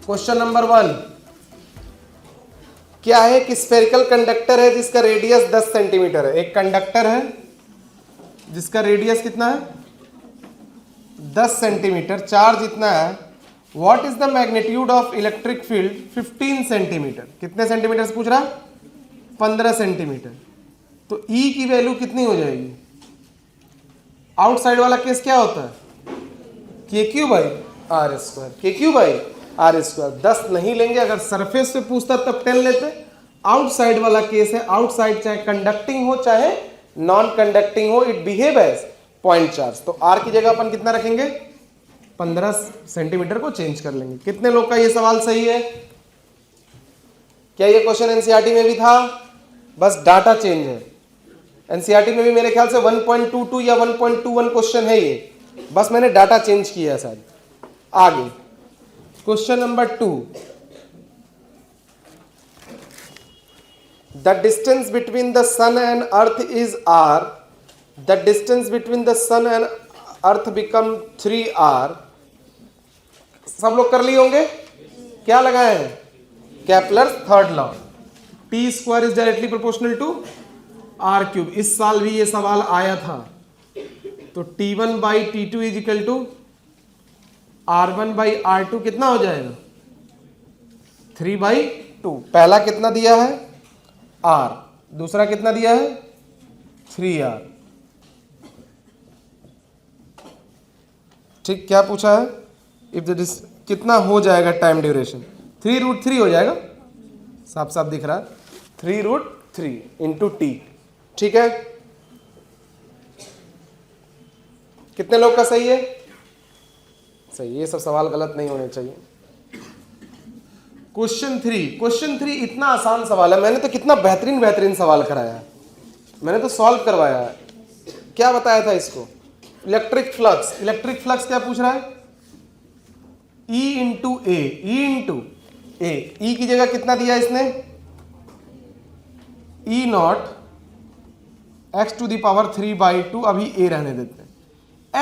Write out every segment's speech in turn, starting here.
Question number 1 क्या है कि स्फेरिकल कंडक्टर है जिसका रेडियस 10 सेंटीमीटर है। एक कंडक्टर है जिसका रेडियस कितना है 10 सेंटीमीटर, चार्ज इतना है। What is the magnitude of electric field 15 centimetre. कितने सेंटीमीटर से पूछ रहा, 15 सेंटीमीटर। तो E की वैल्यू कितनी हो जाएगी। आउटसाइड वाला केस क्या होता है KQ by R square, KQ by R square. 10 नहीं लेंगे, अगर सरफेस से पूछता तब 10 लेते। आउटसाइड वाला केस है, आउटसाइड चाहे कंडक्टिंग हो चाहे नॉन कंडक्टिंग हो, it behave as point charge. तो R की जगह अपन कितना रखेंगे 15 सेंटीमीटर को चेंज कर लेंगे। कितने लोग का ये सवाल सही है। क्या ये क्वेश्चन एनसीईआरटी में भी था, बस डाटा चेंज है। एनसीईआरटी में भी मेरे ख्याल से 1.22 या 1.21 क्वेश्चन है ये, बस मैंने डाटा चेंज किया है शायद। आगे question number 2, the distance between the sun and earth is R, the distance between the sun and earth become 3R। सब लोग कर लिए होंगे। क्या लगाए हैं Kepler's third law, T square is directly proportional to R cube. इस साल भी ये सवाल आया था। तो T1 by T2 is equal to R1 by R2 कितना हो जाएगा 3/2। पहला कितना दिया है R, दूसरा कितना दिया है 3R। ठीक, क्या पूछा है इफ द कितना हो जाएगा टाइम ड्यूरेशन 3√3 हो जाएगा, साफ साफ दिख रहा है 3√3 इंटू T। ठीक है, कितने लोग का सही है। सही, ये सब सवाल गलत नहीं होने चाहिए। क्वेश्चन 3 इतना आसान सवाल है, मैंने तो कितना बेहतरीन सवाल कराया है, मैंने तो सॉल्व करवाया है। क्या बताया था इसको, इलेक्ट्रिक फ्लक्स क्या पूछ रहा है E इंटू ए, E की जगह कितना दिया इसने E not x to the power 3/2, अभी a रहने देते हैं।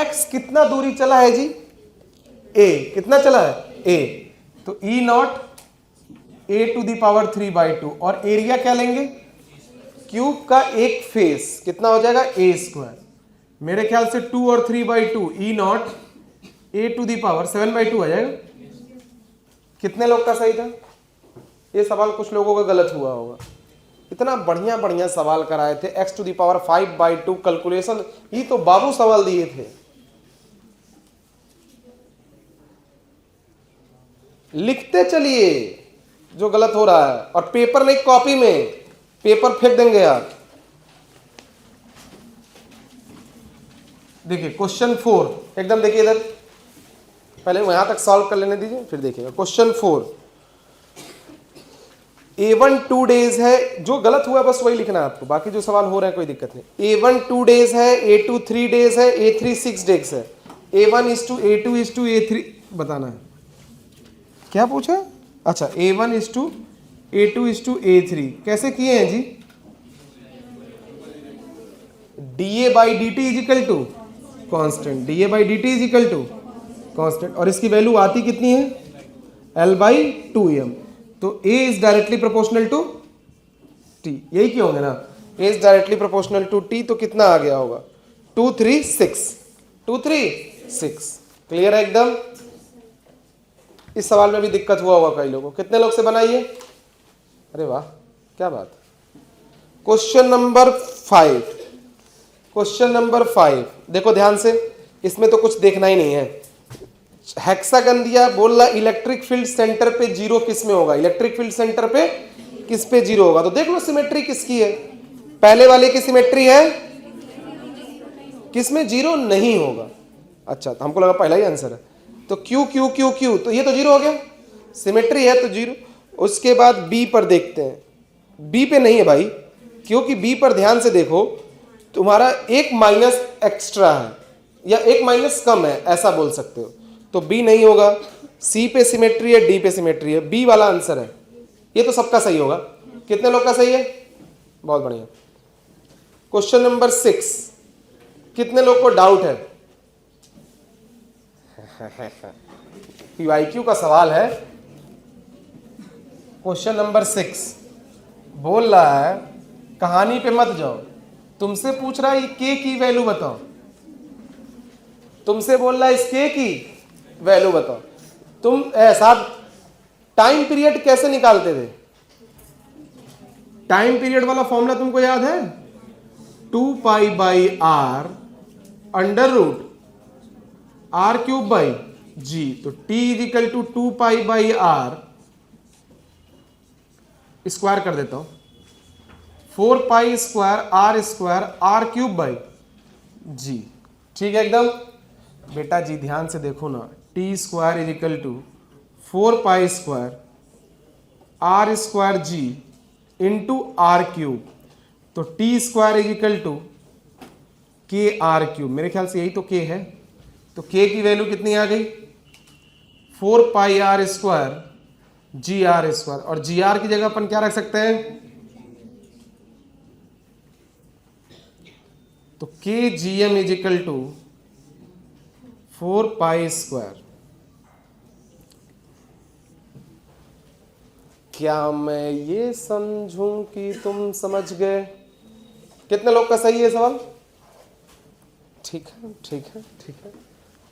x कितना दूरी चला है जी a, कितना चला है a, तो E not a to the power 3/2 और एरिया क्या लेंगे क्यूब का एक फेस, कितना हो जाएगा a स्क्वायर। मेरे ख्याल से 2 और 3/2 E not a to the power 7/2 आ जाएगा। कितने लोग का सही था। ये सवाल कुछ लोगों का गलत हुआ होगा। इतना बढ़िया सवाल कराए थे, x to the power 5/2 calculation, ये तो बाबू सवाल दिए थे। लिखते चलिए जो गलत हो रहा है, और पेपर नहीं कॉपी में, पेपर फेंक देंगे यार। देखिए क्वेश्चन 4 एकदम देखिए इधर, पहले यहां तक सॉल्व कर लेने दीजिए फिर देखिएगा। क्वेश्चन 4 A1 2 डेज है, जो गलत हुआ बस वही लिखना है आपको, बाकी जो सवाल हो रहे हैं कोई दिक्कत नहीं। A1 2 डेज है, A2 3 डेज है, A3 6 डेज है। A1 is to A2 is to A3 बताना है। क्या पूछा, अच्छा A1 is to A2 is to A3 कैसे किए हैं जी। dA by dt is equal to constant, dA by dt is equal to constant, और इसकी वैल्यू आती कितनी है L/2m। तो A is directly proportional to T, यही क्यों होंगे ना, A is directly proportional to T, तो कितना आ गया होगा 2 3 6। क्लियर है एकदम। इस सवाल में भी दिक्कत हुआ होगा कई लोगों को। कितने लोग से बनाइए, अरे वाह क्या बात। क्वेश्चन नंबर 5 देखो ध्यान से, इसमें तो कुछ देखना ही नहीं है। हेक्सागन दिया, बोल रहा इलेक्ट्रिक फील्ड सेंटर पे जीरो किस में होगा, इलेक्ट्रिक फील्ड सेंटर पे किस पे जीरो होगा। तो देख लो सिमेट्री किसकी है, पहले वाले की सिमेट्री है, किसमें जीरो नहीं होगा। अच्छा तो हमको लगा पहला ही आंसर है, तो क्यू क्यू क्यू क्यू, तो ये तो जीरो हो गया, सिमेट्री है तो जीरो। उसके बाद बी पर देखते हैं, बी पे नहीं है भाई, क्योंकि बी पर ध्यान से देखो, तुम्हारा एक माइनस एक्स्ट्रा है या एक माइनस कम है, ऐसा बोल सकते हो। तो बी नहीं होगा, सी पे सिमेट्री है, डी पे सिमेट्री है, बी वाला आंसर है। ये तो सबका सही होगा। कितने लोग का सही है, बहुत बढ़िया। क्वेश्चन नंबर 6, कितने लोग को डाउट है PYQ का सवाल है, क्वेश्चन नंबर 6 बोल रहा है, कहानी पे मत जाओ, तुमसे पूछ रहा है ये के की वैल्यू बताओ, तुमसे बोल रहा है इस के की वैल्यू बताओ। तुम ऐसा टाइम पीरियड कैसे निकालते थे? टाइम पीरियड वाला फॉर्मूला तुमको याद है? 2π/r under root r³ g। तो t is equal to 2π/r square कर देता हूं, 4π² r²r³ ठीक है एकदम। बेटा जी ध्यान से देखो ना, t² is equal to 4π² r² into r³। तो t² is equal to k r³। मेरे ख्याल से यही तो k है। तो k की वैल्यू कितनी आ गई? 4πr² gr²। और gr की जगह अपन क्या रख सकते हैं? तो kgm इजिकल टू 4π²। क्या मैं ये समझूं कि तुम समझ गए? कितने लोग का सही है सवाल? ठीक है ठीक है ठीक है।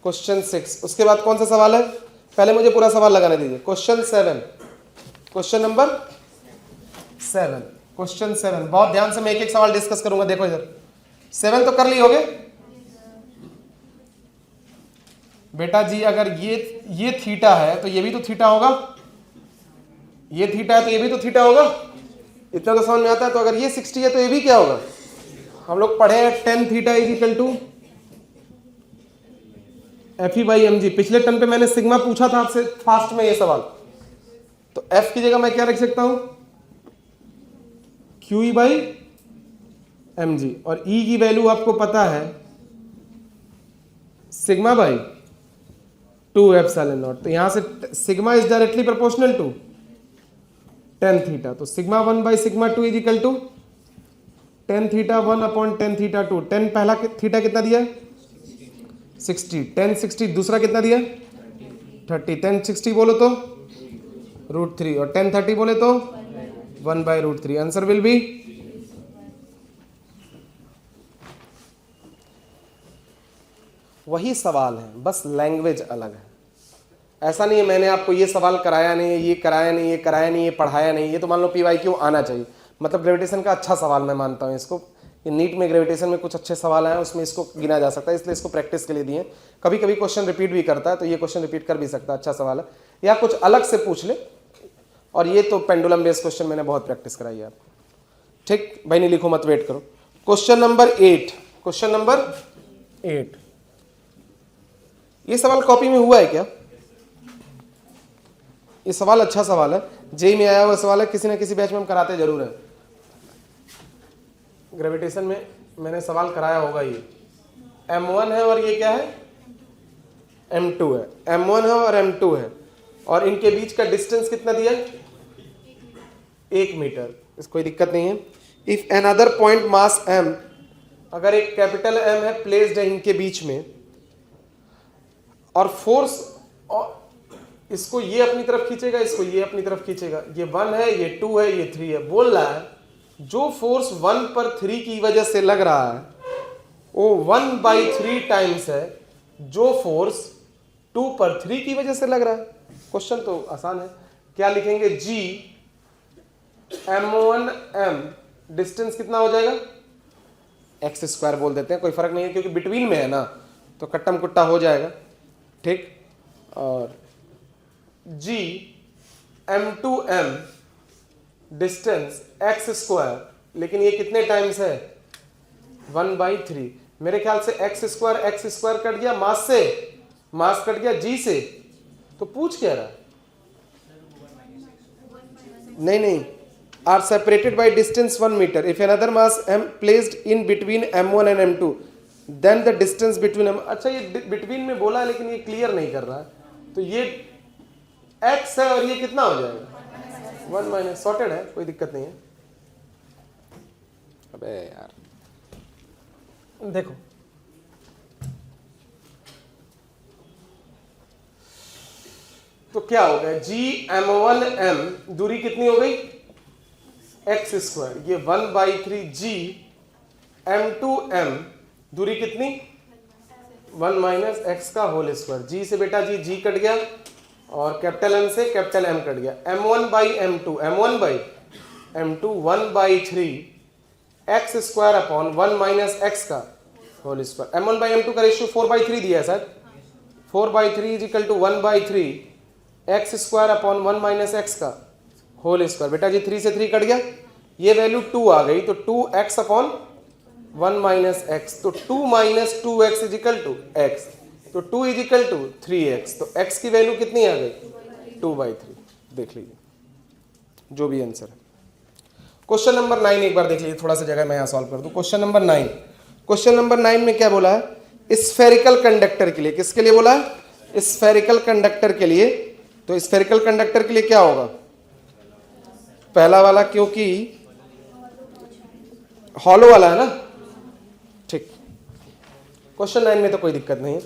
क्वेश्चन 6, उसके बाद कौन सा सवाल है? पहले मुझे पूरा सवाल लगाने दीजिए। Question 7, question number 7, question 7। बहुत ध्यान से मैं एक एक सवाल डिस्कस करूंगा। देखो इधर 7 तो कर ली होगे बेटा जी। अगर ये थीटा है तो ये भी तो थीटा होगा, ये थीटा है तो ये भी तो थीटा होगा। इतना तो समझ में आता है। तो अगर ये 60 है तो ये भी क्या होगा? हम लोग पढ़े हैं tan theta is equal to Fe/mg। पिछले टर्म पे मैंने सिग्मा पूछा था आपसे फास्ट में ये सवाल। तो F की जगह मैं क्या रख सकता हूं? QE/mg। और E की वैल्यू आपको पता है σ/2ε0। तो यहां से sigma is directly proportional to tan theta. तो σ1/σ2 is equal to tan theta 1/tan theta 2। tan पहला थीटा कितना दिया? 60। tan 60 दूसरा कितना दिया? 30। tan 60 बोलो तो √3 और tan 30 बोले तो 1/√3। आंसर विल बी वही सवाल है, बस लैंग्वेज अलग है। ऐसा नहीं है मैंने आपको ये सवाल कराया नहीं, ये कराया नहीं, ये कराया नहीं, ये पढ़ाया नहीं। ये तो मान लो PYQ आना चाहिए। मतलब ग्रेविटेशन का अच्छा सवाल मैं मानता हूँ इसको। ये नीट में ग्रेविटेशन में कुछ अच्छे सवाल आए उसमें इसको गिना जा सकता है, इसलिए इसको प्रैक्टिस के लिए दिए। कभी कभी क्वेश्चन रिपीट भी करता है तो ये क्वेश्चन रिपीट कर भी सकता है, अच्छा सवाल है। या कुछ अलग से पूछ ले। और ये तो पेंडुलम बेस्ड क्वेश्चन मैंने बहुत प्रैक्टिस कराई है आपको। ठीक भाई, नहीं लिखो मत, वेट करो। Question number 8, question number 8। ये सवाल कॉपी में हुआ है क्या? ये सवाल अच्छा सवाल है, जेई में आया हुआ सवाल है, किसी ना किसी बैच में हम कराते जरूर है। ग्रेविटेशन में मैंने सवाल कराया होगा। ये m1 है और ये क्या है? m2 है। m1 है और m2 है और इनके बीच का डिस्टेंस कितना दिया? 1 मीटर। इसको कोई दिक्कत नहीं है। If another point mass m, अगर एक कैपिटल M है प्लेस्ड है इनके बीच में और फोर्स, और इसको ये अपनी तरफ खींचेगा, इसको ये अपनी तरफ खींचेगा। ये 1 है, ये 2 है, ये 3 है। बोल रहा है जो फोर्स 1 पर 3 की वजह से लग रहा है वो 1/3 टाइम्स है जो फोर्स 2 पर 3 की वजह से लग रहा है। क्वेश्चन तो आसान है। क्या लिखेंगे? G m1m डिस्टेंस कितना हो जाएगा? x² बोल देते हैं, कोई फर्क नहीं है क्योंकि बिटवीन में है ना, तो कट्टम कुट्टा हो जाएगा। ठीक। और G m2m डिस्टेंस x², लेकिन ये कितने टाइम्स है? 1/3। मेरे ख्याल से x² कट गया मास से, मास कट गया G से। तो पूछ क्या रहा? नहीं, are separated by distance 1 meter. If another mass m placed in between m1 and m2, then the distance between m। अच्छा ये between में बोला है लेकिन ये क्लियर नहीं कर रहा है। तो ये x है और ये कितना हो जाएगा? 1 - सॉर्टेड है, कोई दिक्कत नहीं है। अबे यार देखो, तो क्या हो गया जी m1m, दूरी कितनी हो गई एक्स स्क्वायर, ये 1/3 जी m2m, दूरी कितनी 1 माइनस एक्स का होल स्क्वायर, जी से बेटा जी कट गया और कैपिटल M से कैपिटल M कट गया, m1/m2, m1/m2 1/3 x square upon 1 minus x का होल स्क्वायर, m1/m2 का रेशियो 4/3 दिया है sir, 4/3 is equal to 1/3 x square upon 1 minus x का होल स्क्वायर, बेटा जी 3 से 3 कट गया, ये वैल्यू 2 आ गई, तो 2x अपॉन 1 माइनस एक्स, तो 2 माइनस 2x is equal to x, तो 2 इज इक्वल टू 3x, तो x की वैल्यू कितनी आ गई 2/3, देख लीजिए जो भी आंसर है। क्वेश्चन नंबर 9 एक बार देख लीजिए, थोड़ा सा जगह मैं यहाँ सॉल्व कर दूं। क्वेश्चन नंबर 9, क्वेश्चन नंबर 9 में क्या बोला है, स्फेरिकल कंडक्टर के लिए, किसके लिए बोला है, स्फेरिकल कंडक्टर के लिए, तो स्फेरिकल कंडक्टर के लिए क्या होगा, पहला वाला क्योंकि हॉलो वाला है ना, ठीक। क्वेश्चन 9 में तो कोई दिक्कत नहीं है,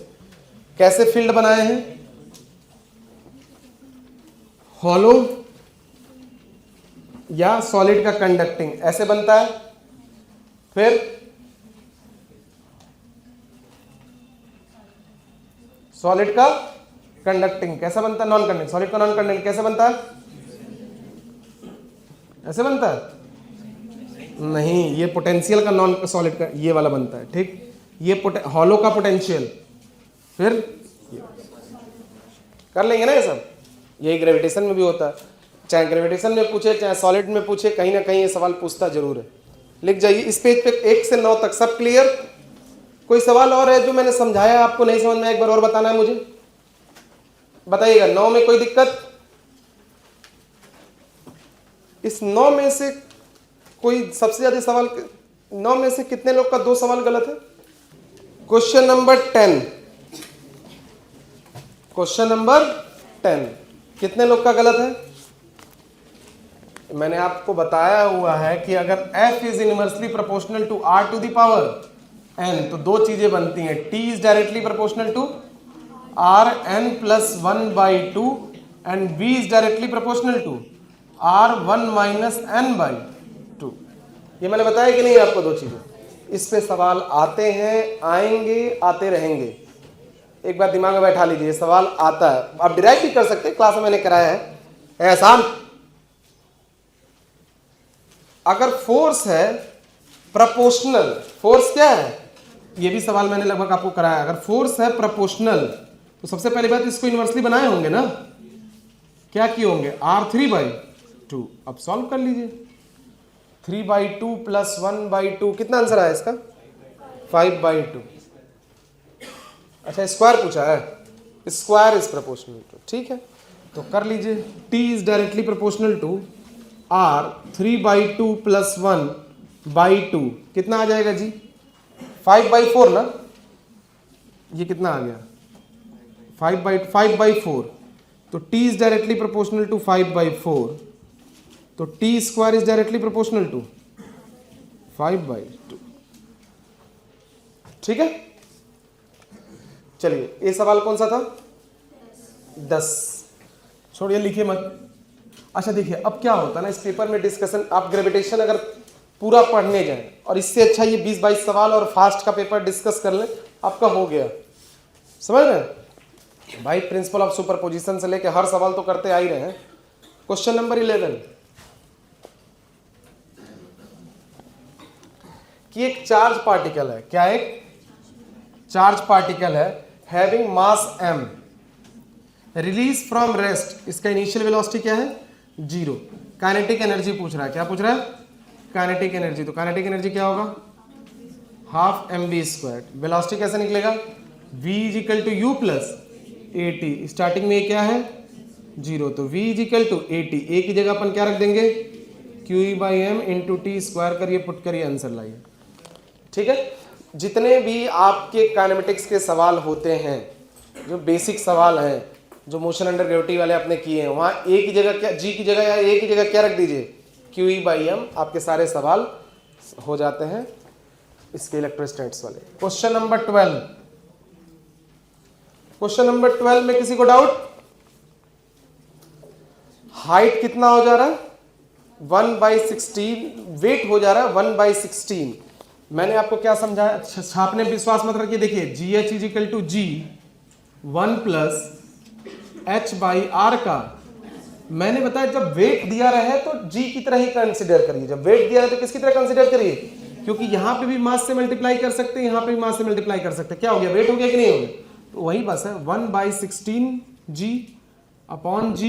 कैसे फील्ड बनाए हैं, हॉलो या सॉलिड का कंडक्टिंग ऐसे बनता है, फिर सॉलिड का कंडक्टिंग कैसा बनता है, नॉन कंडक्टिंग, सॉलिड का नॉन कंडक्टिंग कैसे बनता है, ऐसे बनता है नहीं, ये पोटेंशियल का नॉन सॉलिड का ये वाला बनता है, ठीक, ये हॉलो का पोटेंशियल, फिर कर लेंगे ना ये सब, यही ग्रेविटेशन में भी होता है, चाहे ग्रेविटेशन में पूछे चाहे सॉलिड में पूछे, कहीं ना कहीं ये सवाल पूछता जरूर है। लिख जाइए इस पेज पे 1 से 9 तक सब क्लियर। कोई सवाल और है जो मैंने समझाया आपको नहीं समझ में, एक बार और बताना है मुझे, बताइएगा। 9 में कोई दिक्कत, इस 9 में से कोई सबसे ज्यादा सवाल, 9 में से कितने लोग का 2 सवाल गलत है। क्वेश्चन नंबर 10, क्वेश्चन नंबर 10 कितने लोग का गलत है, मैंने आपको बताया हुआ है कि अगर f is inversely proportional to r to the power n, तो 2 चीजें बनती हैं, t is directly proportional to r n plus 1/2 and v is directly proportional to r 1 minus n/2। ये मैंने बताया कि नहीं आपको 2 चीजें, इस पे सवाल आते हैं, आएंगे, आते रहेंगे, एक बार दिमाग में बैठा लीजिए, सवाल आता है, आप डिराइव भी कर सकते हैं, क्लास में मैंने कराया है आसान। अगर फोर्स है प्रोपोर्शनल, फोर्स क्या है, ये भी सवाल मैंने लगभग आपको कराया, अगर फोर्स है प्रोपोर्शनल तो सबसे पहली बात इसको इनवर्सली बनाए होंगे ना, क्या किए होंगे, r3/2, अब सॉल्व कर लीजिए, 3/2 प्लस 1/2, कितना आंसर आया इसका 5/2। अच्छा स्क्वायर पूछा है, स्क्वायर इज प्रोपोर्शनल टू, ठीक है तो कर लीजिए, t is directly proportional to r 3/2 plus 1/2, कितना आ जाएगा जी 5/4 ना, ये कितना आ गया 5/4, तो t is directly proportional to 5/4, तो t square is directly proportional to 5/2, ठीक है। चलिए ये सवाल कौन सा था 10, छोड़िए लिखिए मत। अच्छा देखिए अब क्या होता है ना इस पेपर में डिस्कशन, आप ग्रेविटेशन अगर पूरा पढ़ने जाएं और इससे अच्छा ये 20-22 सवाल और फास्ट का पेपर डिस्कस कर लें, आपका हो गया, समझ रहे भाई। प्रिंसिपल ऑफ सुपरपोजिशन से लेके हर सवाल तो करते आ ही रहे हैं। क्वेश्चन नंबर 11 कि एक चार्ज पार्टिकल है, क्या एक चार्ज पार्टिकल है having mass m, release from rest, इसका इनिशियल वेलोसिटी क्या है 0, काइनेटिक एनर्जी पूछ रहा है, क्या पूछ रहा है काइनेटिक एनर्जी, तो काइनेटिक एनर्जी क्या होगा हाफ mv², वेलोसिटी कैसे निकलेगा v is equal to u plus at, starting में क्या है 0, तो v is equal to at, a की जगह अपन क्या रख देंगे QE/m इंटू टी स्क्वायर करिए, पुट करिए, आंसर लाइए, ठीक है। जितने भी आपके काइनेमेटिक्स के सवाल होते हैं, जो बेसिक सवाल हैं, जो मोशन अंडर ग्रेविटी वाले आपने किए हैं, वहाँ ए की जगह क्या, जी की जगह या ए की जगह क्या रख दीजिए QE/m, आपके सारे सवाल हो जाते हैं इसके इलेक्ट्रोस्टैटिक्स वाले। क्वेश्चन नंबर 12, क्वेश्चन नंबर 12 में किसी को डाउट, हाइट कितना हो जा रहा है 1/16, वेट हो जा रहा है 1/16। मैंने आपको क्या समझाया, छापने विश्वास मत रखिए। देखिए GH is equal to G 1 + H/R का मैंने बताया जब वेट दिया रहे तो G की तरह ही कंसिडर करिए, जब वेट दिया रहे तो किसकी तरह कंसिडर करिए, क्योंकि यहां पे भी मास से मल्टीप्लाई कर सकते हैं, यहां पे भी मास से मल्टीप्लाई कर सकते हैं। क्या हो गया, वेट हो गया कि नहीं हो गया, तो वही बस है 1/16 G अपॉन G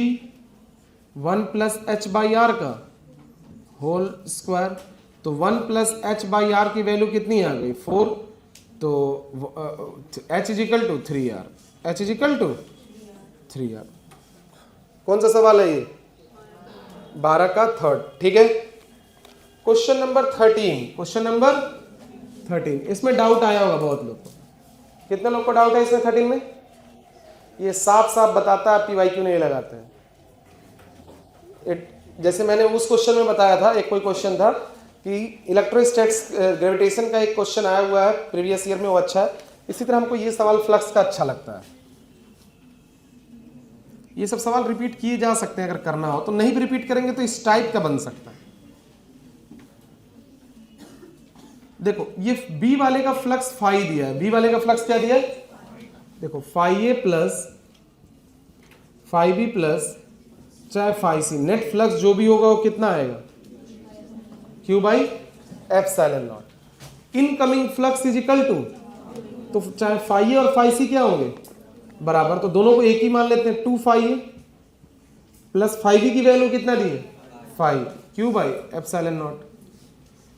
1 + H/R का होल स्क्वायर। तो 1 + H/R की वैल्यू कितनी आ गई 4, तो H is equal to 3R, H is equal to 3R। कौन सा सवाल है ये, 12 का थर्ड। ठीक है, क्वेश्चन नंबर 13, क्वेश्चन नंबर 13, इसमें डाउट आया होगा बहुत लोग को। कितने लोग को डाउट है इसमें 13 में, ये साफ साफ बताता है आप PYQ नहीं लगाते हैं। जैसे मैंने उस क्वेश्चन में बताया था, एक कोई क्वेश्चन था कि इलेक्ट्रोस्टैटिक्स ग्रेविटेशन का एक क्वेश्चन आया हुआ है प्रीवियस ईयर में, वो अच्छा है। इसी तरह हमको ये सवाल फ्लक्स का अच्छा लगता है। ये सब सवाल रिपीट किए जा सकते हैं अगर करना हो तो, नहीं भी रिपीट करेंगे तो इस टाइप का बन सकता है। देखो ये बी वाले का फ्लक्स फाई दिया है, बी वाले का फ्लक्स क्या दिया है, देखो phi A plus phi B plus चाहे फाई सी, नेट फ्लक्स जो भी होगा वो कितना आएगा Q/ε0। Incoming flux is equal to, तो चाहे फाई ए और फाई सी क्या होंगे बराबर, तो दोनों को एक ही मान लेते हैं 2 phi A plus phi B की वैल्यू कितना दी है 5 Q/ε0।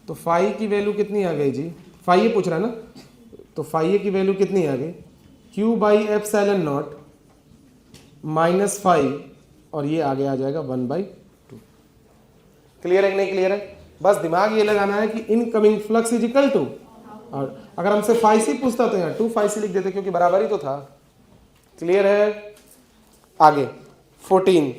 तो फाई की वैल्यू कितनी आ गई जी, फाई ए पूछ रहा है ना, तो फाई ए की वैल्यू कितनी आ गई Q/ε0 -5, और ये आगे आ जाएगा 1/2। क्लियर है कि नहीं क्लियर है, बस दिमाग ये लगाना है कि incoming flux is equal to, और अगर हमसे फाई सी पूछता तो यहाँ 2 फाई सी लिख देते क्योंकि बराबर ही तो था। क्लियर है, आगे 14,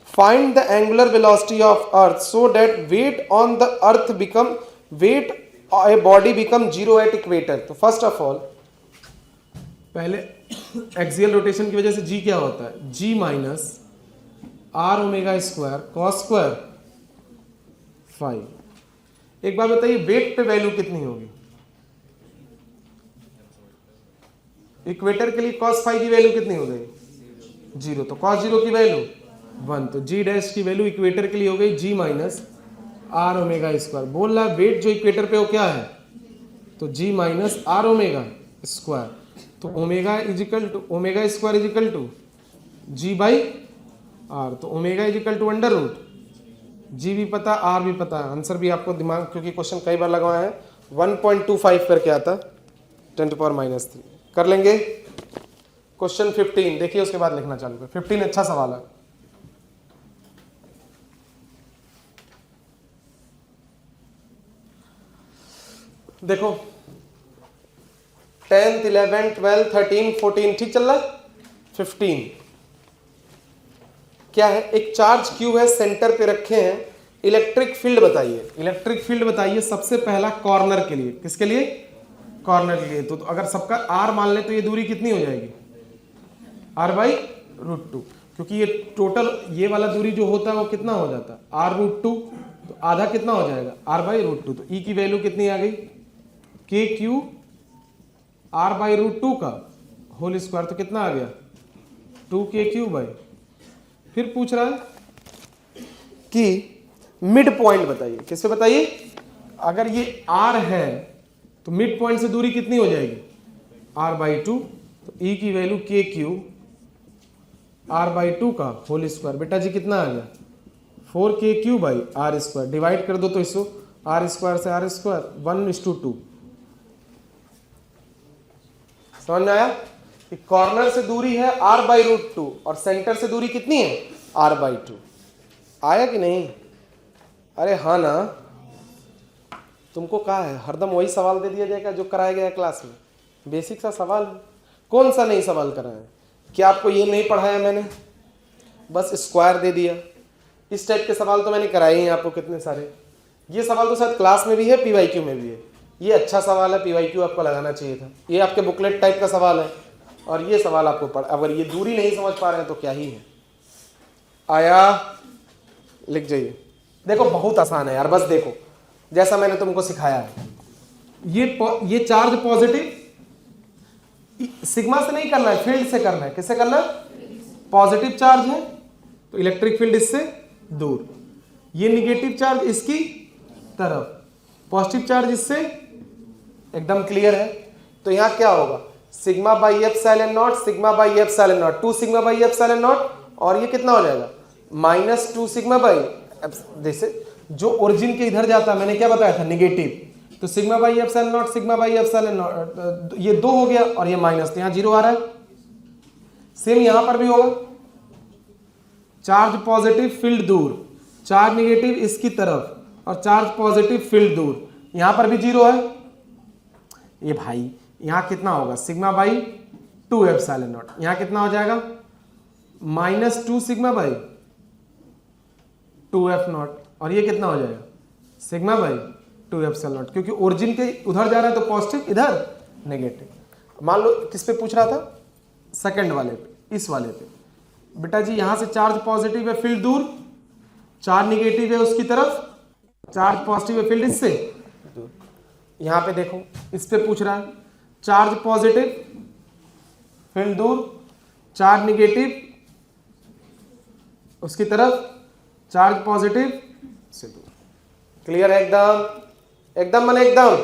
find the angular velocity of earth so that weight on the earth become weight a body become 0 at equator. तो फर्स्ट ऑफ ऑल पहले एक्सियल रोटेशन की वजह से G क्या होता है, G minus R omega square cos square 5। एक बात बताइए वेट पे वैल्यू कितनी होगी, इक्वेटर के लिए cos फाई की वैल्यू कितनी हो गई 0, तो cos 0 की वैल्यू 1, तो G डैश की वैल्यू इक्वेटर के लिए हो गई G minus R omega square. बोल रहा है वेट जो इक्वेटर पे हो क्या है, तो G minus R omega square, तो omega is equal to omega square is equal to G/R, तो omega is equal to under root, G भी पता R भी पता है। आंसर भी आपको दिमाग, क्योंकि क्वेश्चन कई बार लगवाए हैं, 1.25 करके आता 10⁻³ कर लेंगे। क्वेश्चन 15 देखिए, उसके बाद लिखना चालू कर। 15 अच्छा सवाल है। देखो 10th 11th 12th 13 14 ठीक चल रहा है। 15 क्या है, एक चार्ज क्यू है, सेंटर पे रखे हैं, इलेक्ट्रिक फील्ड बताइए। इलेक्ट्रिक फील्ड बताइए सबसे पहला कॉर्नर के लिए, किसके लिए, कॉर्नर के लिए। तो अगर सबका R मान ले तो ये दूरी कितनी हो जाएगी R/√2, क्योंकि ये टोटल ये वाला दूरी जो होता है वो कितना हो जाता है R√2, तो आधा कितना हो जाएगा R/√2। तो E की वैल्यू कितनी आ गई KQ R/√2 का होल स्क्वायर, तो कितना आ गया 2KQ/। फिर पूछ रहा है कि मिड पॉइंट बताइए, किससे बताइए, अगर ये R है तो मिड पॉइंट से दूरी कितनी हो जाएगी R/2, तो E की वैल्यू KQ R/2 का होल स्क्वायर, बेटा जी कितना आ गया 4KQ/R²। डिवाइड कर दो तो इसको R² से R², 1:2। समझ में आया कि कॉर्नर से दूरी है R/√2 और सेंटर से दूरी कितनी है R/2। आया कि नहीं, अरे हाँ ना, तुमको कहा है हरदम वही सवाल दे दिया जाएगा जो कराया गया क्लास में, बेसिक सा सवाल। कौन सा नहीं सवाल कराया, क्या आपको ये नहीं पढ़ाया मैंने, बस स्क्वायर दे दिया। इस टाइप के सवाल तो मैंने कराए हैं आपको कितने सारे। ये सवाल तो शायद क्लास में भी है, PYQ में भी है। ये अच्छा सवाल है, PYQ आपको लगाना चाहिए था। ये आपके बुकलेट टाइप का सवाल है, और ये सवाल आपको अगर ये दूरी नहीं समझ पा रहे हैं तो क्या ही है। आया, लिख जाइए। देखो बहुत आसान है यार, बस देखो जैसा मैंने तुमको सिखाया है। ये चार्ज पॉजिटिव, सिग्मा से नहीं करना है, फील्ड से करना है। किससे करना है? पॉजिटिव चार्ज है तो इलेक्ट्रिक फील्ड इससे दूर, ये निगेटिव चार्ज इसकी तरफ, पॉजिटिव चार्ज इससे, एकदम क्लियर है। तो यहां क्या होगा? Sigma by epsilon not, sigma by epsilon not, 2 sigma by epsilon not, और ये कितना हो जाएगा? -2 सिग्मा बाई, जैसे जो ओरिजिन के इधर जाता है, मैंने क्या बताया था? निगेटिव, तो sigma by epsilon not, sigma by epsilon not, ये 2 हो गया और ये माइनस, तो यहां 0 आ रहा है। सेम यहां पर भी होगा, चार्ज पॉजिटिव फील्ड दूर, चार्ज निगेटिव इसकी तरफ, और चार्ज पॉजिटिव फील्ड दूर, यहां पर भी 0 है। ये भाई यहां कितना होगा? सिग्मा बाई 2 एप्सिलॉन नॉट, यहां कितना हो जाएगा? -2 सिग्मा बाई 2 एफ नॉट, और ये कितना हो जाएगा? सिग्मा बाई 2 एप्सिलॉन नॉट, क्योंकि ओरिजिन के उधर जा रहा है तो पॉजिटिव, इधर नेगेटिव। मान लो किस पे पूछ रहा था? सेकंड वाले पे, इस वाले पे। बेटा जी यहां से चार्ज पॉजिटिव है, फील्ड दूर, चार्ज निगेटिव है उसकी तरफ, चार्ज पॉजिटिव है, फील्ड इससे दूर। यहां पे देखो इस पे पूछ रहा है, चार्ज पॉजिटिव फील्ड दूर, चार्ज निगेटिव उसकी तरफ, चार्ज पॉजिटिव से दूर। क्लियर है? एकदम एकदम माने एकदम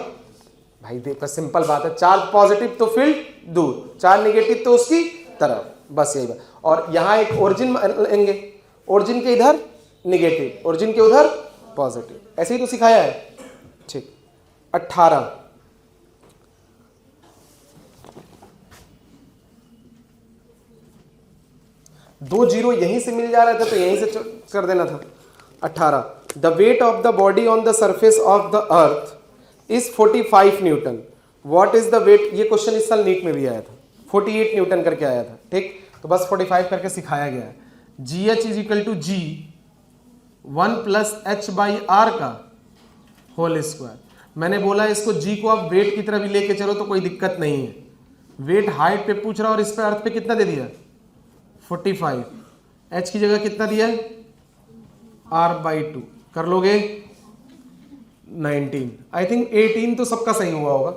भाई, देखो सिंपल बात है, चार्ज पॉजिटिव तो फील्ड दूर, चार्ज निगेटिव तो उसकी तरफ, बस यही बात। और यहां एक ओरिजिन लेंगे, ओरिजिन के इधर निगेटिव, ओरिजिन के उधर पॉजिटिव, ऐसे ही तो सिखाया है। ठीक, 18 2 0 यहीं से मिल जा रहे थे तो यहीं से कर देना था। 18 the weight of the body on the surface of the earth is 45 newton, what is the weight? ये क्वेश्चन इस साल नीट में भी आया था, 48 न्यूटन करके आया था। ठीक, तो बस 45 करके सिखाया गया है। G h is equal to g 1 + h/r का होल स्क्वायर। मैंने बोला इसको जी को आप वेट की तरह भी लेके चलो तो कोई दिक्कत नहीं है। वेट हाइट पे पूछ रहा और इस पे अर्थ पे कितना दे दिया? 45, h की जगह कितना दिया है? r/2, कर लोगे 19, आई थिंक 18 तो सबका सही हुआ होगा।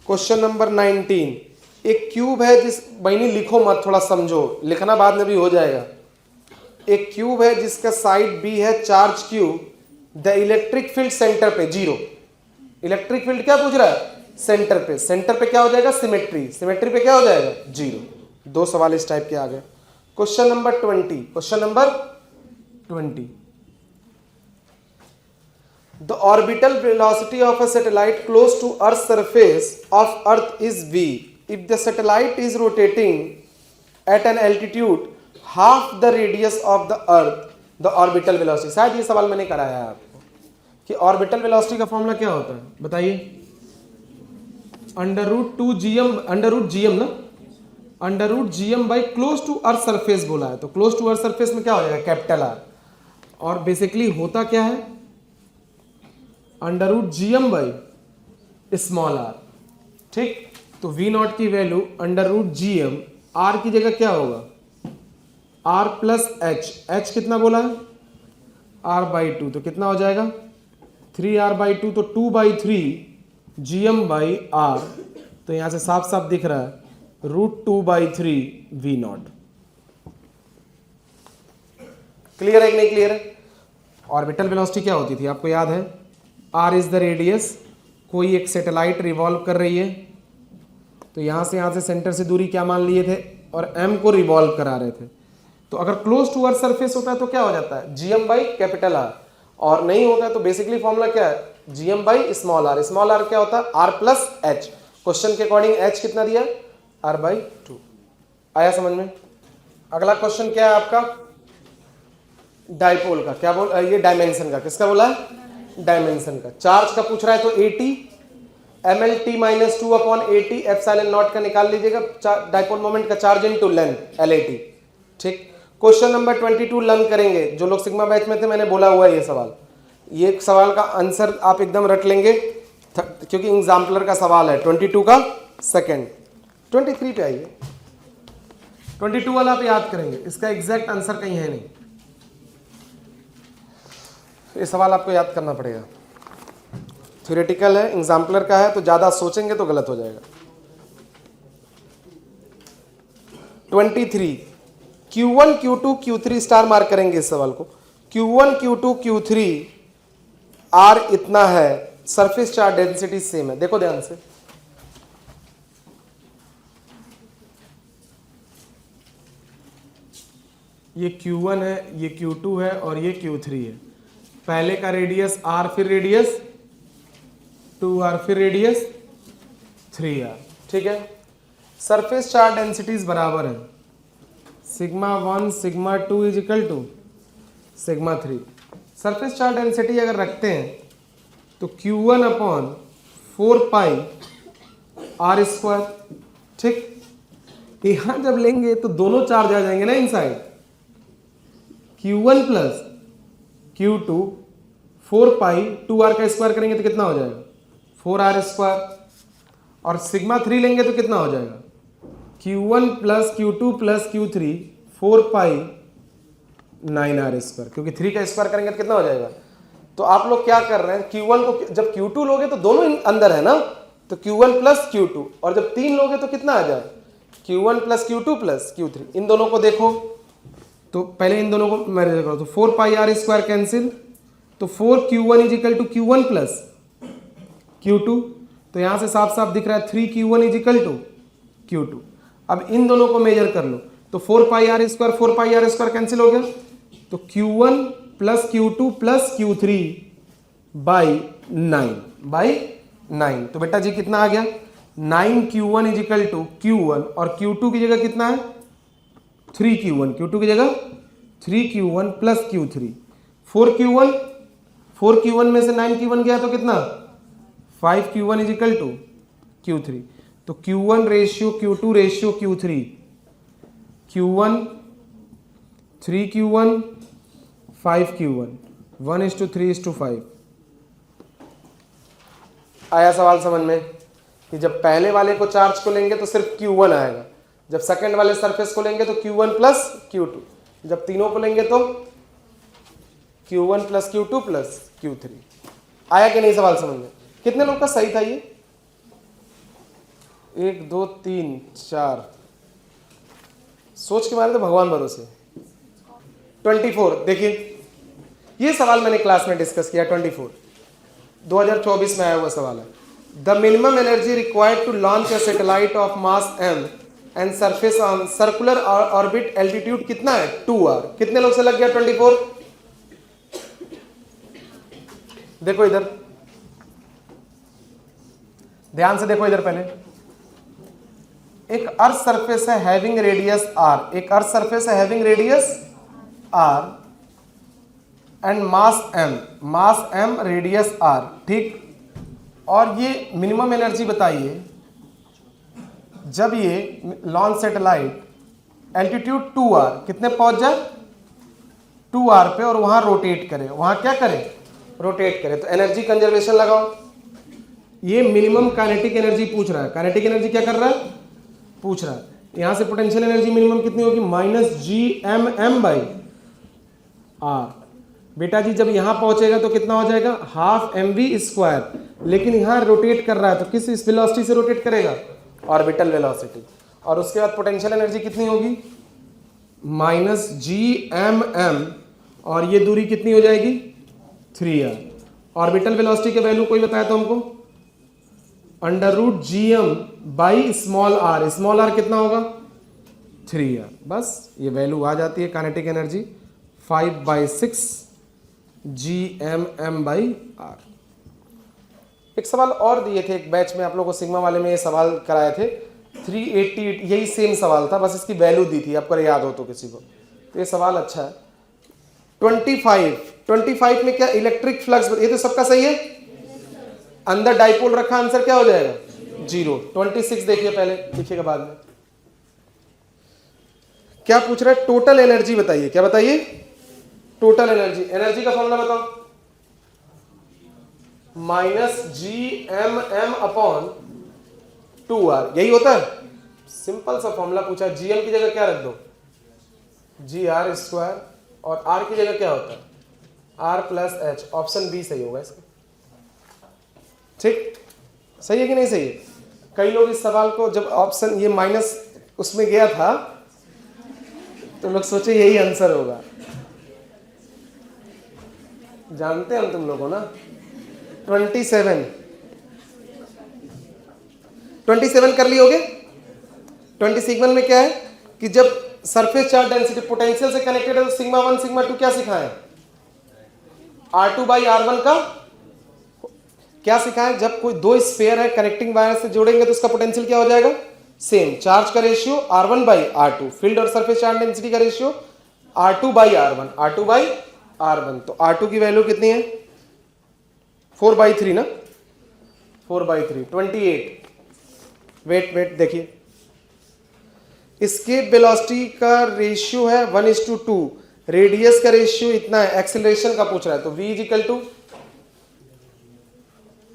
क्वेश्चन नंबर 19, एक क्यूब है जिस, बहनी लिखो मत, थोड़ा समझो, लिखना बाद में भी हो जाएगा। एक क्यूब है जिसका साइड b है, charge cube, the electric field centre पे 0। इलेक्ट्रिक फील्ड क्या पूछ रहा है? सेंटर पे, सेंटर पे क्या हो जाएगा? सिमेट्री, सिमेट्री पे क्या हो जाएगा? 0। 2 सवाल इस टाइप के आ गए। Question number 20, question number 20, the orbital velocity of a satellite close to earth surface of earth is v if the satellite is rotating at an altitude half the radius of the earth, the orbital velocity। शायद ये सवाल मैंने कराया है आपको कि orbital velocity का formula क्या होता है, बताइए? √2gm, √gm ना, √gm by close to earth surface बोला है, तो क्लोज टू अर्थ सरफेस में क्या हो जाएगा? Capital R। और बेसिकली होता क्या है? √gm by small r। ठीक, तो v0 की वैल्यू √gm, r की जगह क्या होगा? r + h, h कितना बोला है? r/2, तो कितना हो जाएगा? 3r/2, तो 2/3 gm/r, तो यहां से साफ साफ दिख रहा है √2/3 v0। क्लियर है कि नहीं क्लियर है? ऑर्बिटल वेलोसिटी क्या होती थी आपको याद है? r इज द रेडियस, कोई एक सैटेलाइट रिवॉल्व कर रही है, तो यहां से सेंटर से दूरी क्या मान लिए थे, और m को रिवॉल्व करा रहे थे। तो अगर क्लोज टू अर्थ सरफेस होता है तो क्या हो जाता है? gm/R, और नहीं होता है तो बेसिकली फॉर्मूला क्या है? gm/स्मॉल r। स्मॉल r क्या होता है? r + h। क्वेश्चन के अकॉर्डिंग h कितना दिया? r/2। आया समझ में? अगला क्वेश्चन क्या है आपका? डाइपोल का। क्या बोल, ये डायमेंशन का, किसका बोला है? डायमेंशन का। चार्ज का पूछ रहा है तो 80 mL/2/80 एप्सिलॉन नॉट का निकाल लीजिएगा, डाइपोल मोमेंट का, चार्ज इनटू लेंथ LAT। ठीक, क्वेश्चन नंबर 22 लर्न करेंगे। जो लोग सिग्मा बैच में थे मैंने बोला हुआ है ये सवाल, ये सवाल का आंसर आप एकदम रट लेंगे क्योंकि एग्जाम्पलर का सवाल है। 22 का सेकंड, 23 पे आइए। 22 वाला आप याद करेंगे, इसका एग्जैक्ट आंसर कहीं है नहीं, ये सवाल आपको याद करना पड़ेगा। थ्योरेटिकल है, एग्जाम्पलर का है, तो ज्यादा सोचेंगे तो गलत हो जाएगा। 23 Q1 Q2 Q3 star mark करेंगे इस सवाल को। Q1 Q2 Q3 R इतना है, सरफेस चार्ज डेंसिटी सेम है। देखो ध्यान से, ये Q1 है, ये Q2 है और ये Q3 है। पहले का रेडियस R, फिर रेडियस 2R, फिर रेडियस 3R, ठीक है। सरफेस चार्ज डेंसिटीज बराबर है, sigma 1 sigma 2 is equal to sigma 3। Surface charge density अगर रखते हैं तो Q1 अपॉन 4 पाई R स्क्वायर, ठीक। यहां जब लेंगे तो दोनों चार्ज आ जाएंगे ना इनसाइड, Q1 प्लस Q2 4 पाई 2R का स्क्वायर करेंगे तो कितना हो जाएगा 4R स्क्वायर, और सिग्मा 3 लेंगे तो कितना हो जाएगा Q1 plus Q2 plus Q3 4 पाई 9R स्क्वायर, क्योंकि 3 का स्क्वायर करेंगे तो कितना हो जाएगा। तो आप लोग क्या कर रहे हैं, Q1 को जब Q2 लोगे तो दोनों अंदर है ना, तो Q1 प्लस Q2, और जब 3 लोगे तो कितना आ जाए Q1 plus Q2 plus Q3। इन दोनों को देखो, तो पहले इन दोनों को मैरिज करो, तो 4 पाई R स्क्वायर कैंसिल, तो 4 Q1 is equal to Q1 plus Q2, तो यहां से साफ साफ दिख रहा है 3 Q1 is equal to Q2। अब इन दोनों को मेजर कर लो, तो 4 पाई R स्क्वायर कैंसिल हो गया, तो Q1 plus Q2 plus Q3 by 9, तो बेटा जी कितना आ गया 9 Q1 is equal to Q1, और Q2 की जगह कितना है 3 Q1, Q2 की जगह 3 Q1 प्लस Q3, 4 Q1 में से 9 Q1 गया तो कितना 5 Q1 is equal to Q3, तो Q1 ratio Q2 ratio Q3, Q1 3 Q1 5 Q1 1:3:5। आया सवाल समझ में कि जब पहले वाले को चार्ज को लेंगे तो सिर्फ Q1 आएगा, जब सेकंड वाले सरफेस को लेंगे तो Q1 प्लस Q2, जब तीनों को लेंगे तो Q1 plus Q2 plus Q3। आया कि नहीं सवाल समझ में? कितने लोग का सही था ये? 1 2 3 4, सोच के मारे तो भगवान भरोसे। 24 देखिए, ये सवाल मैंने क्लास में डिस्कस किया। 24 2024 में आया हुआ सवाल है। The minimum energy required to launch a satellite of mass m and surface on circular orbit altitude कितना है 2R। कितने लोग से लग गया 24? देखो इधर, ध्यान से देखो इधर। पहले एक अर्थ सरफेस है हैविंग रेडियस r, एक अर्थ सरफेस है having radius r and mass m radius r, ठीक। और ये मिनिमम एनर्जी बताइए जब ये लॉन्च सैटेलाइट एल्टीट्यूड 2R कितने पहुंच जाए 2R पे, और वहां रोटेट करे, वहां क्या करे रोटेट करे, तो एनर्जी कंजर्वेशन लगाओ। ये मिनिमम काइनेटिक एनर्जी पूछ रहा है। काइनेटिक एनर्जी क्या कर रहा है पूछ रहा है। यहां से पोटेंशियल एनर्जी मिनिमम कितनी होगी -GMM/r। बेटा जी जब यहां पहुंचेगा तो कितना हो जाएगा 12 mv², लेकिन यहां रोटेट कर रहा है तो किस वेलोसिटी से रोटेट करेगा ऑर्बिटल वेलोसिटी। और उसके बाद पोटेंशियल एनर्जी कितनी होगी -GMM, और ये दूरी कितनी हो जाएगी 3R। ऑर्बिटल वेलोसिटी के वैल्यू कोई बताया तो हमको √GM/r। स्मॉल r कितना होगा 3R। बस ये वैल्यू आ जाती है काइनेटिक एनर्जी 5/6 GMM/r। एक सवाल और दिए थे एक बैच में आप लोगों को, सिग्मा वाले में ये सवाल कराए थे 388, यही सेम सवाल था, बस इसकी वैल्यू दी थी, आपको याद हो तो किसी को। तो ये सवाल अच्छा है। 25 में क्या इलेक्ट्रिक फ्लक्स, ये तो सबका सही है। अंदर डाइपोल रखा, आंसर क्या हो जाएगा 0। 26 देखिए, पहले लिखिएगा बाद में। क्या पूछ रहा है टोटल एनर्जी बताइए। क्या बताइए टोटल एनर्जी। एनर्जी का फॉर्मूला बताओ -GMM/2R, यही होता है। सिंपल सा फॉर्मूला पूछा, GM की जगह क्या रख दो, GR², और R की जगह क्या होता है, R+H। ऑप्शन बी सही होगा इसका। ठीक, सही है कि नहीं सही है? कई लोग इस सवाल को जब ऑप्शन ये माइनस उसमें गया था तो लोग सोचे यही आंसर होगा। जानते हैं हम तुम लोगों ना। 27 कर लियोगे। 27 में क्या है कि जब सरफेस चार्ज डेंसिटी पोटेंशियल से कनेक्टेड है तो सिग्मा 1 सिग्मा 2 क्या सिखाएं, R2/R1 का क्या सिखाएं, जब कोई दो स्फीयर है कनेक्टिंग वायर से जोड़ेंगे तो उसका पोटेंशियल क्या हो जाएगा, सेम। चार्ज का रेशियो R1/R2, फील्ड और सरफेस चार्ज डेंसिटी का रेशियो R2/R1। तो R2 की वैल्यू कितनी है, 4/3 ना, 4/3, 28। वेट देखिए, इसके वेलोसिटी का रेशियो है 1:2, रेडियस का रेशियो इतना है, एक्सेलरेशन का पूछ रहा है, तो V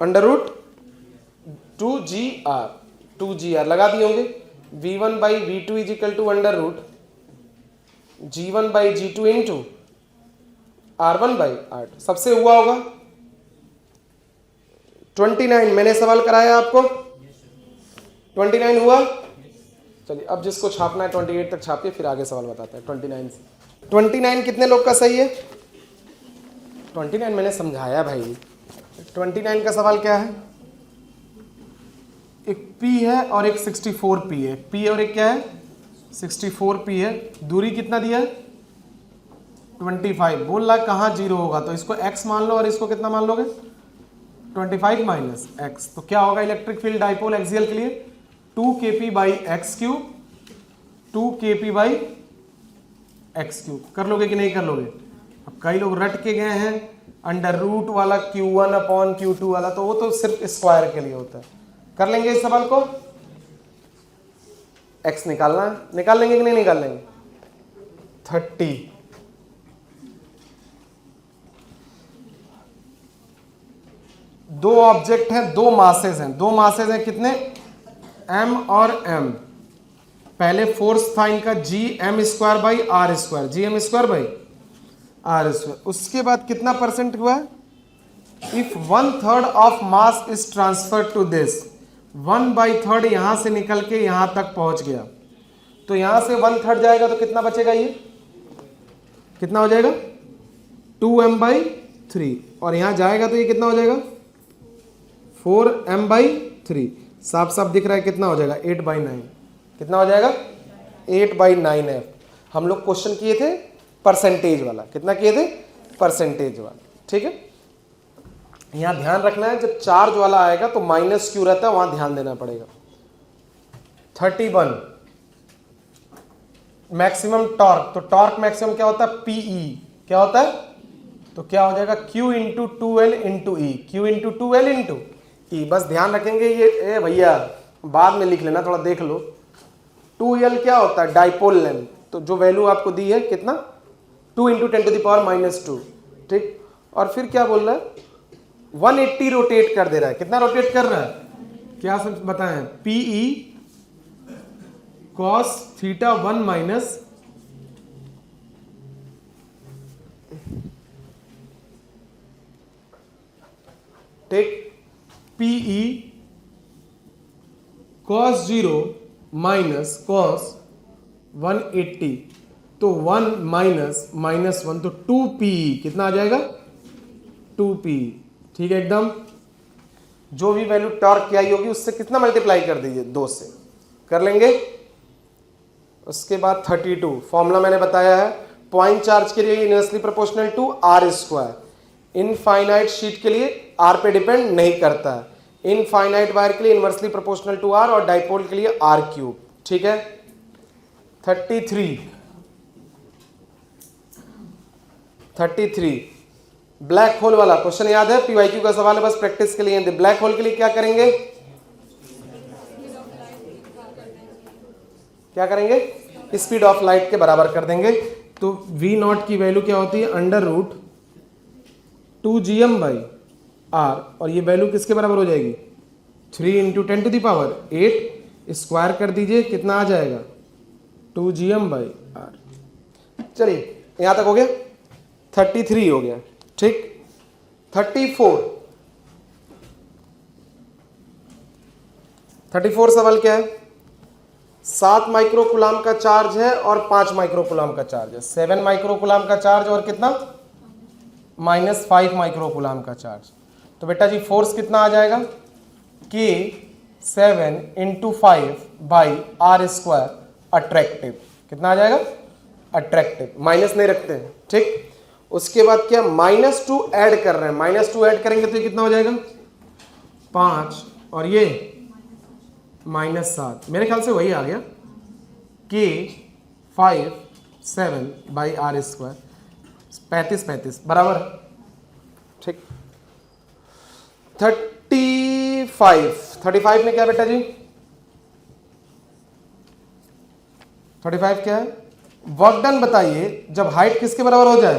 = √2GR, 2GR लगा दिए होंगे। V1/V2 = √G1/G2 इंटू R1/R2, सबसे हुआ होगा 29। मैंने सवाल कराया आपको, 29 हुआ। चलिए अब जिसको छापना है 28 तक छापिए, फिर आगे सवाल बताते हैं 29 से। 29 कितने लोग का सही है, 29 मैंने समझाया भाई। 29 का सवाल क्या है, एक P है और एक 64P है, P और एक क्या है 64P है, दूरी कितना दिया है 25। बोल रहा कहाँ जीरो होगा, तो इसको x मान लो और इसको कितना मान लोगे 25 - x, तो क्या होगा इलेक्ट्रिक फील्ड डाइपोल एक्सियल के लिए 2kp/x³, 2kp/x³ कर लोगे कि नहीं कर लोगे। अब कई लोग रट के गए हैं √, वाला Q1/Q2 वाला, तो वो तो सिर्फ स्क्वायर के लिए होता है। कर लेंगे इस सवाल को, x निकालना है, निकाल लेंगे कि नहीं निकाल लेंगे, 30। दो ऑब्जेक्ट हैं, दो मासेस हैं, कितने m और m। पहले फोर्स था इनका Gm²/r², उसके बाद कितना परसेंट हुआ, if 1/3 of mass is transfer to this, 1/3 यहां से निकल के यहां तक पहुंच गया, तो यहां से 1/3 जाएगा तो कितना बचेगा, ये कितना हो जाएगा 2m/3, और यहां जाएगा तो ये कितना हो जाएगा 4m/3। साफ साफ दिख रहा है कितना हो जाएगा 8/9, कितना हो जाएगा 8/9 है। हम लोग क्वेश्चन किए थे परसेंटेज वाला, कितना किए थे परसेंटेज वाला, ठीक है। यहां ध्यान रखना है जब चार्ज वाला आएगा तो माइनस क्यू रहता है, वहां ध्यान देना पड़ेगा। 31 मैक्सिमम टॉर्क, तो टॉर्क मैक्सिमम क्या होता है PE, क्या होता है, तो क्या हो जाएगा Q × 2L × E, Q × 2L × E। बस ध्यान रखेंगे ये भैया, बाद में लिख लेना, थोड़ा देख लो। 2L क्या होता है डाइपोल लेंथ, तो जो वैल्यू आपको दी है कितना 2 × 10⁻², ठीक। और फिर क्या बोल रहा है 180 रोटेट कर दे रहा है, कितना रोटेट कर रहा है, क्या सब बताएं, PE cos θ1 - take PE cos 0 - cos 180, तो 1 -1 तो 2PE कितना आ जाएगा 2PE, ठीक है एकदम। जो भी वैल्यू टॉर्क की आई होगी उससे कितना मल्टीप्लाई कर दीजिए 2 से, कर लेंगे। उसके बाद 32 फॉर्मूला मैंने बताया है, पॉइंट चार्ज के लिए inversely proportional to R², infinite sheet के लिए R पे डिपेंड नहीं करता है, इनफाइनाइट वायर के लिए इनवर्सली प्रोपोर्शनल टू R, और डाइपोल के लिए R³, ठीक है। 33 ब्लैक होल वाला क्वेश्चन याद है, PYQ का सवाल है, बस प्रैक्टिस के लिए। ब्लैक होल के लिए क्या करेंगे, क्या करेंगे, स्पीड ऑफ लाइट के बराबर कर देंगे। तो V0 की वैल्यू क्या होती है √2Gm/r, और ये वैल्यू किसके बराबर हो जाएगी 3 × 10⁸ स्क्वायर कर दीजिए, कितना आ जाएगा 2gm/r। चलिए यहां तक हो गया, 33 हो गया, ठीक। 34 सवाल क्या है? 7 माइक्रोकुलाम का चार्ज है और 5 माइक्रोकुलाम का चार्ज है। 7 माइक्रोकुलाम का चार्ज और कितना, -5 माइक्रोकुलाम का चार्ज। तो बेटा जी फोर्स कितना आ जाएगा, K 7 × 5/r² अट्रैक्टिव। कितना आ जाएगा, अट्रैक्टिव, माइनस नहीं रखते हैं, ठीक। उसके बाद क्या, -2 ऐड कर रहे हैं, -2 ऐड करेंगे तो ये कितना हो जाएगा 5 और ये -7। मेरे ख्याल से वही आ गया, K 5 7/r², 35 बराबर, ठीक। 35 में क्या बेटा जी, 35 क्या है, वर्क डन बताइए जब हाइट किसके बराबर हो जाए,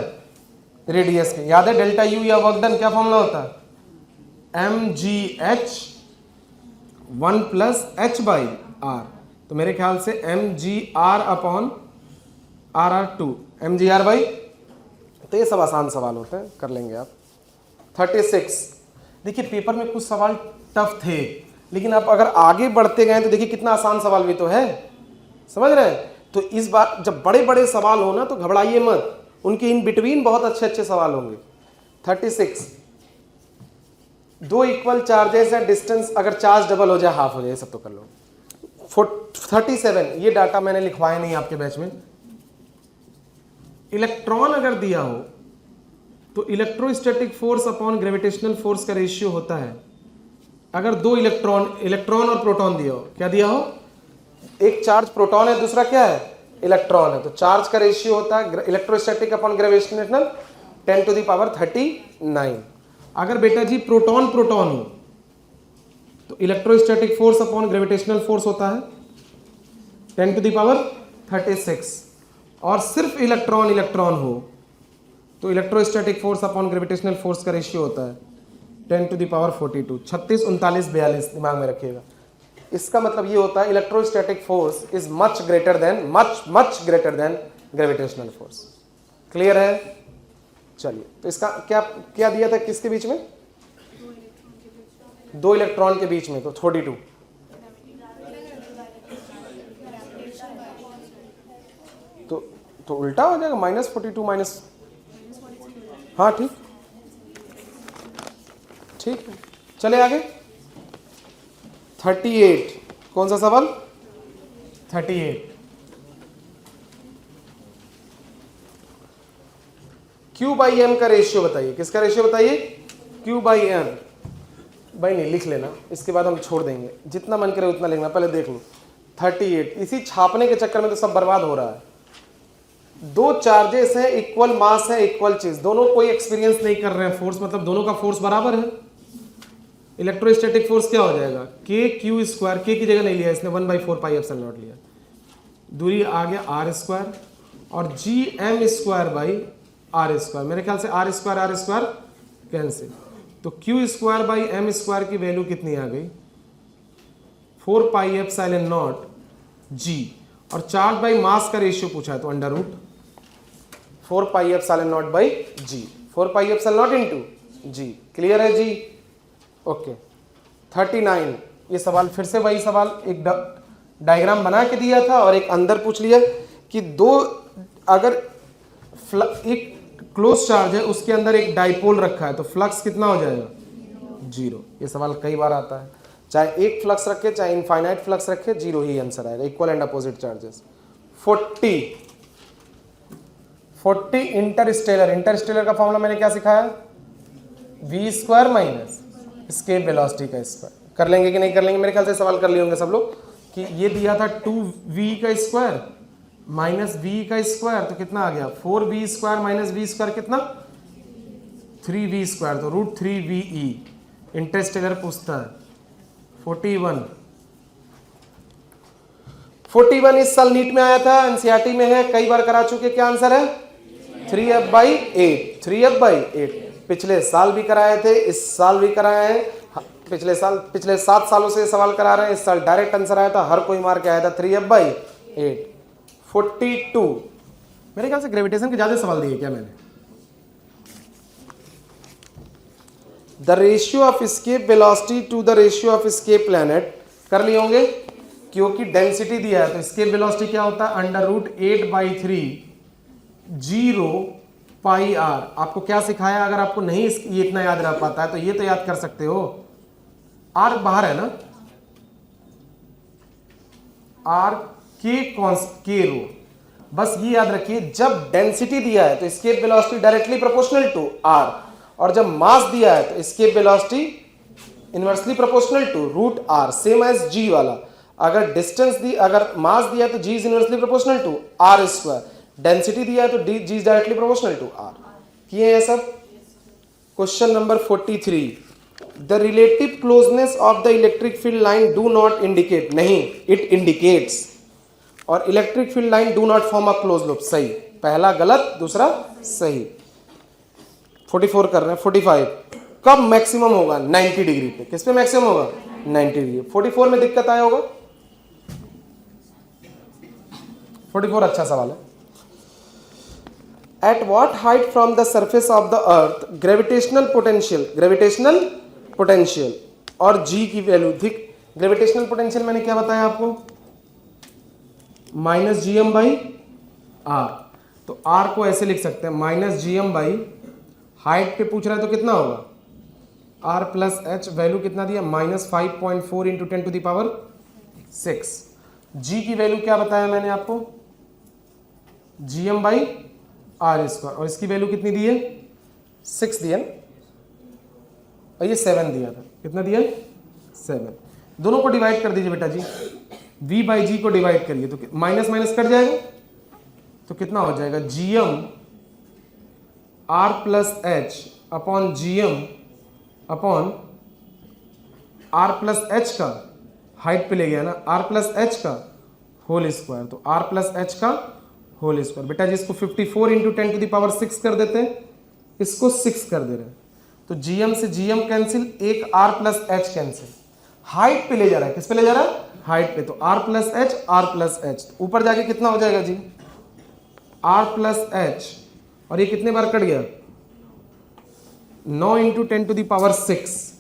रेडियस के। याद है डेल्टा यू या वर्क डन क्या फॉर्मूला होता है, mgh 1 + h/r। तो मेरे ख्याल से mgr/r2 mgr/, तो ये सब आसान सवाल होते हैं, कर लेंगे आप। 36, देखिए पेपर में कुछ सवाल टफ थे, लेकिन आप अगर आगे बढ़ते गए तो देखिए कितना आसान सवाल भी तो है, समझ रहे हैं। तो इस बार जब बड़े बड़े सवाल हो ना तो घबराइए मत, उनके इन बिटवीन बहुत अच्छे अच्छे सवाल होंगे। 36, 2 इक्वल चार्जेस है, डिस्टेंस अगर चार्ज डबल हो जाए हाफ हो जाए, सब तो कर लो। 37, ये डाटा मैंने लिखवाया नहीं आपके बैच में। इलेक्ट्रॉन अगर दिया हो तो electrostatic force upon gravitational force का रेशियो होता है, अगर 2 इलेक्ट्रॉन और प्रोटॉन दिया हो, क्या दिया हो, एक चार्ज प्रोटॉन है, दूसरा क्या है, इलेक्ट्रॉन है, तो चार्ज का रेशियो होता है इलेक्ट्रोस्टैटिक अपॉन ग्रेविटेशनल 10⁻39। अगर बेटा जी प्रोटॉन हो तो electrostatic force upon gravitational force होता है 10⁻36, और सिर्फ इलेक्ट्रॉन हो तो electrostatic force upon gravitational force का रेशियो होता है 10⁻42। 36, 39, 42 दिमाग में रखिएगा। इसका मतलब ये होता है electrostatic force is much greater than gravitational force. Clear है? चलिए, तो इसका क्या क्या दिया था, किसके बीच में, 2 इलेक्ट्रॉन के बीच में, तो 42। तो उल्टा हो जाएगा, -42 माइनस, हाँ ठीक ठीक। चले आगे। 38, कौन सा सवाल, 38। Q/m का रेशियो बताइए, किसका रेशियो बताइए, Q/m। भाई नहीं लिख लेना, इसके बाद हम छोड़ देंगे, जितना मन करे उतना लिखना, पहले देख लो। 38, इसी छापने के चक्कर में तो सब बर्बाद हो रहा है। 2 चार्जेस है, इक्वल मास है, इक्वल चीज, दोनों कोई एक्सपीरियंस नहीं कर रहे हैं फोर्स, मतलब दोनों का फोर्स बराबर है। इलेक्ट्रोस्टैटिक फोर्स क्या हो जाएगा, KQ², K की जगह नहीं लिया इसने, 1/4πε0 लिया, दूरी आ गया r², और gm²/r², मेरे ख्याल से r² कैंसिल, तो Q²/m² की वैल्यू कितनी आ गई, 4πε0 g, और चार्ज बाई मास का रेशियो पूछा है तो √4πε0/g, 4πε0 इंटू g। क्लियर है जी? ओके। 39, ये सवाल फिर से वही सवाल, एक डायग्राम बना के दिया था और एक अंदर पूछ लिया कि 2 अगर एक क्लोज चार्ज है उसके अंदर एक डाइपोल रखा है तो फ्लक्स कितना हो जाएगा, 0। ये सवाल कई बार आता है, चाहे एक फ्लक्स रखे चाहे इनफाइनाइट फ्लक्स रखे, 0 ही आंसर आएगा, equal and opposite charges. 40 Interstellar का फॉर्मूला मैंने क्या सिखाया, v² माइनस एस्केप वेलोसिटी का स्क्वायर। कर लेंगे कि नहीं कर लेंगे, मेरे ख्याल से सवाल कर लिए होंगे सब लोग, कि ये दिया था 2v² माइनस v², तो कितना आ गया 4v² माइनस v² कितना 3v², तो √3ve। इंटरस्टेलर पूछता है 41 इस साल नीट में आया था, एनसीईआरटी में है, कई बार करा चुके, क्या आंसर है 3f/8। पिछले साल भी कराए थे, इस साल भी कराए हैं, पिछले 7 सालों से सवाल करा रहे हैं, इस साल डायरेक्ट आंसर आया था, हर कोई मार्क आया था 3f/8 42। मेरे ख्याल से ग्रेविटेशन के ज्यादा सवाल दिए क्या मैंने। The ratio of escape velocity to the ratio of escape planet कर लिए होंगे, क्योंकि डेंसिटी दिया है तो एस्केप वेलोसिटी क्या होता है, √8/3 0 पाई r। आपको क्या सिखाया, अगर आपको नहीं ये इतना याद रह पाता है तो ये तो याद कर सकते हो, r बाहर है ना, r के रो, बस ये याद रखिए जब डेंसिटी दिया है तो escape velocity directly proportional to r, और जब मास दिया है तो escape velocity inversely proportional to √r, same as g वाला। अगर डिस्टेंस दी, अगर मास दिया है तो g is inversely proportional to r², density दिया है तो g is directly proportional to r। किए हैं सब। Question number 43, the relative closeness of the electric field line do not indicate, नहीं इट इंडिकेट्स, और electric field line do not form a close loop, सही, पहला गलत दूसरा सही। 44 कर रहे हैं। 45, कब मैक्सिमम होगा 90 डिग्री पे, किस पे मैक्सिमम होगा 90 डिग्री। 44 में दिक्कत आया होगा, 44 अच्छा सवाल है। At what height from the surface of the earth gravitational potential और जी की वैल्यू दिख। ग्रेविटेशनल पोटेंशियल मैंने क्या बताया आपको, -gm/r, तो r को ऐसे लिख सकते हैं -gm/, हाइट पे पूछ रहा है तो कितना होगा r + h, वैल्यू कितना दिया -5.4 × 10⁶। g की वैल्यू क्या बताया मैंने आपको, gm/r², और इसकी वैल्यू कितनी दी है 6 दिया, और ये 7 दिया था, कितना दिया 7। दोनों को डिवाइड कर दीजिए बेटा जी, v/g को डिवाइड करिए तो माइनस माइनस कट जाएगा, तो कितना हो जाएगा gm r + h upon gm upon r + h का, हाइट पे ले गया ना, r + h का होल स्क्वायर, तो r + h का होल स्क्वायर। बेटा जी इसको 54 × 10⁶ कर देते हैं, इसको 6 कर दे रहे हैं, तो gm से gm कैंसिल, एक r + h कैंसिल, हाइट पे ले जा रहा है, किस पे ले जा रहा है हाइट पे, तो r + h, ऊपर जाके कितना हो जाएगा जी r + h, और ये कितने बार कट गया 9 × 10⁶,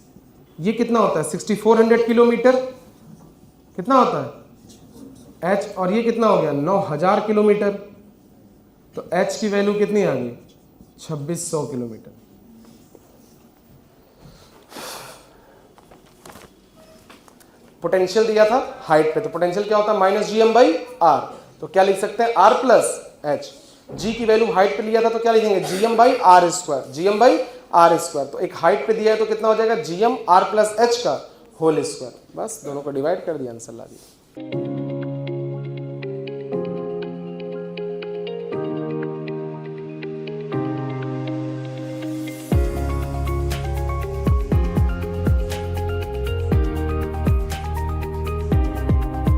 ये कितना होता है 6400 किलोमीटर, कितना होता है h, और ये कितना हो गया 9000 किलोमीटर, तो h की वैल्यू कितनी आ गई 2600 किलोमीटर। पोटेंशियल दिया था हाइट पे, तो पोटेंशियल क्या होता है -gm/r, तो क्या लिख सकते हैं r + h। g की वैल्यू हाइट पे लिया था तो क्या लिखेंगे gm/r², gm/r², तो एक हाइट पे दिया है तो कितना हो जाएगा gm r + h का होल स्क्वायर, बस दोनों को डिवाइड कर दिया, आंसर ला दिया।